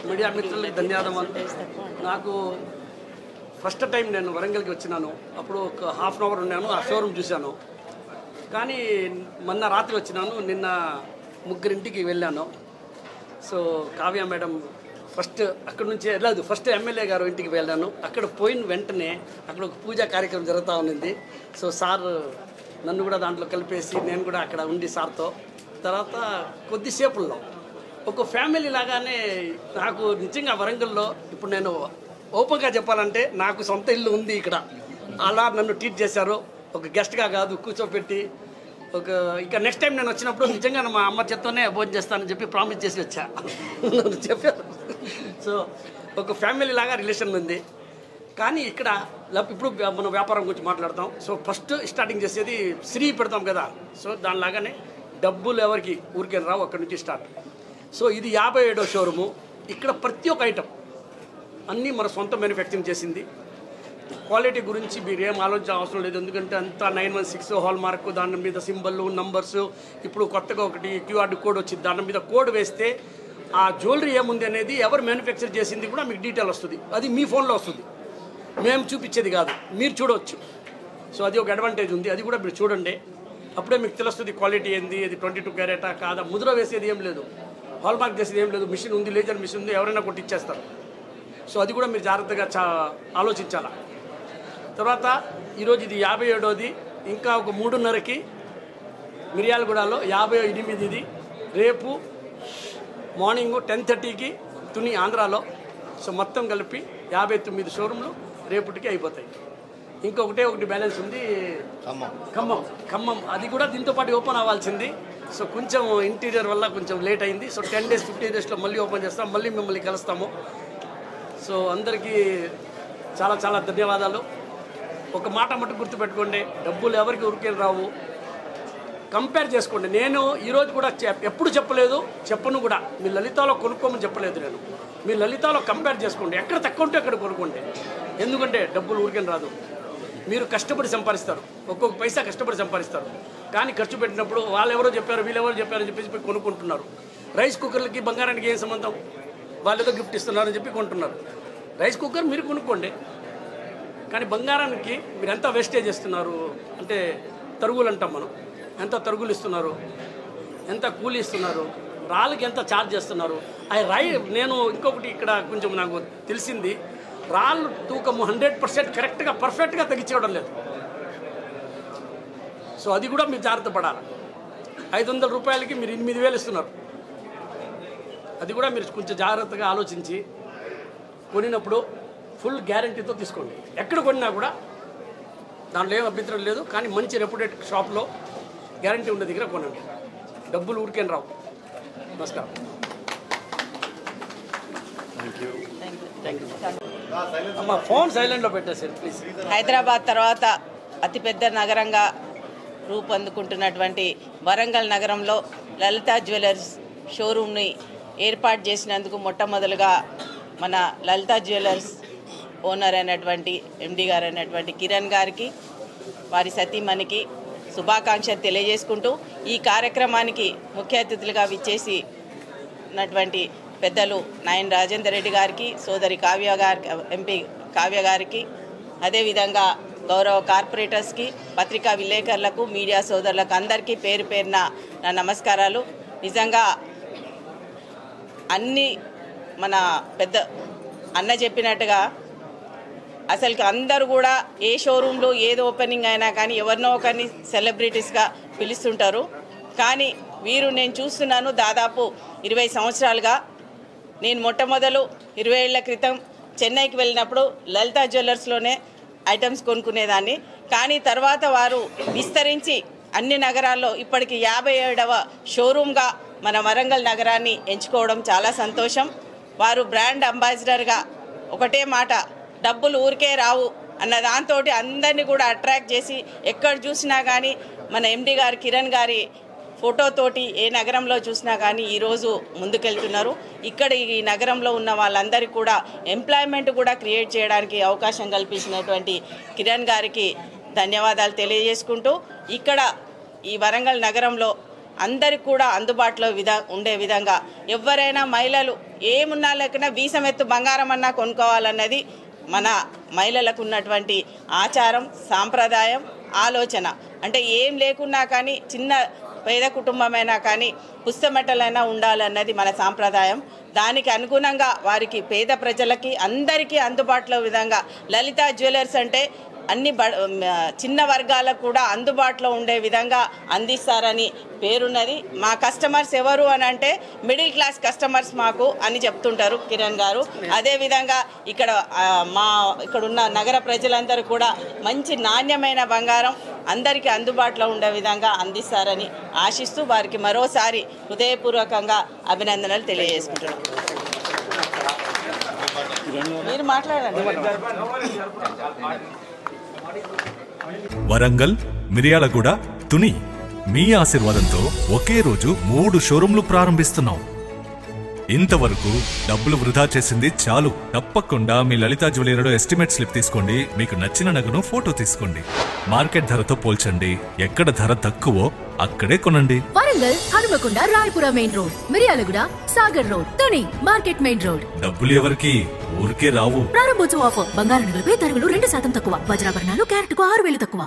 Media మిత్రులకి ధన్యవాదాలు. నాకు ఫస్ట్ టైం నేను వరంగల్కి వచ్చినాను. అప్పుడు ఒక హాఫ్ అన్ అవర్ ఉన్నాను, ఆ షోరూమ్ చూశాను. కానీ మొన్న రాత్రి వచ్చినాను, నిన్న ముగ్గురింటికి వెళ్ళాను. సో కావ్య మేడం ఫస్ట్ అక్కడ నుంచి వెళ్ళదు, ఫస్ట్ ఎమ్మెల్యే గారు ఇంటికి వెళ్ళాను. అక్కడ పోయిన వెంటనే అక్కడ ఒక పూజా కార్యక్రమం జరుగుతూ ఉన్నింది. సో సార్ నన్ను కూడా దాంట్లో కలిపేసి నేను కూడా అక్కడ ఉండి సార్తో తర్వాత కొద్దిసేపుల్లో ఒక ఫ్యామిలీ లాగానే నాకు నిజంగా వరంగల్లో ఇప్పుడు నేను ఓపెన్గా చెప్పాలంటే నాకు సొంత ఇల్లు ఉంది ఇక్కడ. అలా నన్ను ట్రీట్ చేశారు, ఒక గెస్ట్గా కాదు కూర్చోపెట్టి. ఇక నెక్స్ట్ టైం నేను వచ్చినప్పుడు నిజంగా మా అమ్మ చేత్తోనే భోజనం చేస్తానని చెప్పి ప్రామిస్ చేసి వచ్చా చెప్పారు. సో ఒక ఫ్యామిలీ లాగా రిలేషన్ ఉంది. కానీ ఇక్కడ ఇప్పుడు మనం వ్యాపారం గురించి మాట్లాడతాం. సో ఫస్ట్ స్టార్టింగ్ చేసేది శ్రీ పెడతాం కదా, సో దానిలాగానే డబ్బులు ఎవరికి ఊరికే రావు, అక్కడి నుంచి స్టార్ట్. సో ఇది 57వ షోరూము. ఇక్కడ ప్రతి ఒక్క ఐటమ్ అన్నీ మన సొంత మ్యానుఫ్యాక్చరింగ్ చేసింది. క్వాలిటీ గురించి మీరు ఏం ఆలోచించే అవసరం లేదు, ఎందుకంటే అంతా 916 హాల్ మార్క్, దాని మీద సింబల్ నంబర్స్. ఇప్పుడు కొత్తగా ఒకటి క్యూఆర్ కోడ్ వచ్చింది, దాని మీద కోడ్ వేస్తే ఆ జ్యువెలరీ ఏముంది అనేది ఎవరు మ్యానుఫ్యాక్చర్ చేసింది కూడా మీకు డీటెయిల్ వస్తుంది. అది మీ ఫోన్లో వస్తుంది, మేము చూపించేది కాదు, మీరు చూడవచ్చు. సో అది ఒక అడ్వాంటేజ్ ఉంది, అది కూడా మీరు చూడండి. అప్పుడే మీకు తెలుస్తుంది క్వాలిటీ ఏంది, అది 22 క్యారెటా కాదా. ముద్ర వేసేది ఏం లేదు, హాల్ మార్క్ చేసేది ఏం లేదు. మిషన్ ఉంది, లేజర్ మిషన్ ఉంది, ఎవరైనా కొట్టిచ్చేస్తారు. సో అది కూడా మీరు జాగ్రత్తగా ఆలోచించాలా. తర్వాత ఈరోజు ఇది 57వది. ఇంకా ఒక 3:30కి మిర్యాలగూడలో 58ది. రేపు మార్నింగ్ 10:30కి తుని ఆంధ్రాలో. సో మొత్తం కలిపి 59 షోరూమ్లు రేపటికి అయిపోతాయి. ఒకటి బ్యాలెన్స్ ఉంది ఖమ్మం. అది కూడా దీంతో పాటు ఓపెన్ అవ్వాల్సింది. సో కొంచెం ఇంటీరియర్ వల్ల కొంచెం లేట్ అయింది. సో 10 days 15 daysలో మళ్ళీ ఓపెన్ చేస్తాం, మళ్ళీ మిమ్మల్ని కలుస్తాము. సో అందరికీ చాలా చాలా ధన్యవాదాలు. ఒక మాట మట్టు గుర్తుపెట్టుకోండి, డబ్బులు ఎవరికి ఉరికేలు రావు. కంపేర్ చేసుకోండి. నేను ఈరోజు కూడా ఎప్పుడు చెప్పలేదు, చెప్పను కూడా. మీ లలితాలో కొనుక్కోమని చెప్పలేదు నేను. మీ లలితాలో కంపేర్ చేసుకోండి, ఎక్కడ తక్కువ ఉంటే అక్కడ కొనుక్కోండి. ఎందుకంటే డబ్బులు ఊరికేం రాదు, మీరు కష్టపడి సంపాదిస్తారు, ఒక్కొక్క పైసా కష్టపడి సంపాదిస్తారు. కానీ ఖర్చు పెట్టినప్పుడు వాళ్ళు ఎవరో చెప్పారు, వీళ్ళెవరో చెప్పారని చెప్పేసి కొనుక్కుంటున్నారు. రైస్ కుక్కర్లకి బంగారానికి ఏం సంబంధం? వాళ్ళు ఏదో గిఫ్ట్ ఇస్తున్నారని చెప్పి కొంటున్నారు. రైస్ కుక్కర్ మీరు కొనుక్కోండి, కానీ బంగారానికి మీరు ఎంత వేస్టేజ్ ఇస్తున్నారు అంటే తరుగులు అంటాం మనం. ఎంత తరుగులు ఇస్తున్నారు, ఎంత కూలీ ఇస్తున్నారు, రాళ్ళకి ఎంత ఛార్జ్ చేస్తున్నారు. నేను ఇంకొకటి ఇక్కడ కొంచెం నాకు తెలిసింది, రాళ్ళు తూకము 100% కరెక్ట్గా పర్ఫెక్ట్గా తగ్గించడం లేదు. సో అది కూడా మీరు జాగ్రత్త పడాలి. 500 రూపాయలకి మీరు 8,000 ఇస్తున్నారు. అది కూడా మీరు కొంచెం జాగ్రత్తగా ఆలోచించి కొనినప్పుడు ఫుల్ గ్యారంటీతో తీసుకోండి. ఎక్కడ కొన్నా కూడా దాంట్లో ఏం అభ్యంతరం లేదు, కానీ మంచి రెప్యూటెడ్ షాప్లో గ్యారంటీ ఉన్న దగ్గర కొనండి. డబ్బులు ఊరికేం రావు. నమస్కారం. Thank you. అమ్మ ఫోన్ సైలెంట్లో పెట్టేసారు ప్లీజ్. హైదరాబాద్ తర్వాత అతిపెద్ద నగరంగా రూపొందుకుంటున్నటువంటి వరంగల్ నగరంలో లలితా జ్యువెలర్స్ షోరూమ్ని ఏర్పాటు చేసినందుకు మొట్టమొదలుగా మన లలితా జ్యువెలర్స్ ఓనర్ అయినటువంటి ఎండి గారు అయినటువంటి కిరణ్ గారికి, వారి సతీమణికి శుభాకాంక్షలు తెలియజేసుకుంటూ, ఈ కార్యక్రమానికి ముఖ్య అతిథులుగా విచ్చేసి ఉన్నటువంటి పెద్దలు నాయన్ రాజేందర్ రెడ్డి గారికి, సోదరి కావ్య గారికి, ఎంపీ కావ్య గారికి, అదేవిధంగా గౌరవ కార్పొరేటర్స్కి, పత్రికా విలేకరులకు, మీడియా సోదరులకు అందరికీ పేరు పేరున నా నమస్కారాలు. నిజంగా అన్ని మన పెద్ద అన్న చెప్పినట్టుగా అసలుకి అందరూ కూడా ఏ షోరూంలో ఏది ఓపెనింగ్ అయినా కానీ ఎవరినో ఒకరిని సెలబ్రిటీస్గా పిలుస్తుంటారు. కానీ వీరు నేను చూస్తున్నాను దాదాపు 20 సంవత్సరాలుగా. నేను మొట్టమొదలు 20 ఏళ్ల క్రితం చెన్నైకి వెళ్ళినప్పుడు లలితా జ్యువెలర్స్లోనే ఐటమ్స్ కొనుక్కునేదాన్ని. కానీ తర్వాత వారు విస్తరించి అన్ని నగరాల్లో ఇప్పటికి 57వ షోరూమ్గా మన వరంగల్ నగరాన్ని ఎంచుకోవడం చాలా సంతోషం. వారు బ్రాండ్ అంబాసిడర్గా ఒకటే మాట, డబ్బులు ఊరికే రావు అన్న దాంతో అందరినీ కూడా అట్రాక్ట్ చేసి ఎక్కడ చూసినా కానీ మన ఎండి గారు కిరణ్ గారి ఫోటోతోటి ఏ నగరంలో చూసినా కానీ ఈరోజు ముందుకెళ్తున్నారు. ఇక్కడ ఈ నగరంలో ఉన్న వాళ్ళందరికీ కూడా ఎంప్లాయ్మెంట్ కూడా క్రియేట్ చేయడానికి అవకాశం కల్పించినటువంటి కిరణ్ గారికి ధన్యవాదాలు తెలియజేసుకుంటూ, ఇక్కడ ఈ వరంగల్ నగరంలో అందరికి కూడా అందుబాటులో ఉండే విధంగా ఎవరైనా మహిళలు ఏమున్నా లేకున్నా వీసమెత్తు బంగారం అన్నా కొనుక్కోవాలన్నది మన మహిళలకు ఉన్నటువంటి ఆచారం, సాంప్రదాయం, ఆలోచన. అంటే ఏం లేకున్నా కానీ చిన్న పేద కుటుంబమైనా కానీ పుస్తమెట్టలైనా ఉండాలన్నది మన సాంప్రదాయం. దానికి అనుగుణంగా వారికి పేద ప్రజలకి అందరికీ అందుబాటులో విధంగా లలిత జ్యువెలర్స్ అంటే అన్ని చిన్న వర్గాలకు కూడా అందుబాటులో ఉండే విధంగా అందిస్తారని పేరున్నది. మా కస్టమర్స్ ఎవరు అని అంటే మిడిల్ క్లాస్ కస్టమర్స్ మాకు అని చెప్తుంటారు కిరణ్ గారు. అదేవిధంగా ఇక్కడున్న నగర ప్రజలందరూ కూడా మంచి నాణ్యమైన బంగారం అందరికీ అందుబాటులో ఉండే విధంగా అందిస్తారని ఆశిస్తూ వారికి మరోసారి హృదయపూర్వకంగా అభినందనలు తెలియజేసుకుంటున్నాం. మీరు మాట్లాడండి. వరంగల్, మిర్యాలగూడ, తుని మీ ఆశీర్వాదంతో ఒకే రోజు 3 షోరూంలు ప్రారంభిస్తున్నాం. ఇంతవరకు డబ్బులు వృధా చేసింది చాలు. తప్పకుండా మీ లలిత జ్యువెలరీలో ఎస్టిమేట్ స్లిప్ తీసుకోండి. మీకు నచ్చిన నగను ఫోటో తీసుకోండి. మార్కెట్ ధరతో పోల్చండి. ఎక్కడ ధర తక్కువో అక్కడే కొనండి. Warangal, Hanumakonda, Rayapura main road, Miryalaguda, Sagar road, Tuni market main road. డబ్బులు ఎవరికి ఊరికే రావు. ప్రారంభోత్సవ ఆఫర్ బంగారు నగలపై తరుగులు 2% తక్కువ, వజ్రాభరణాలు క్యారెట్కు 6000 తక్కువ.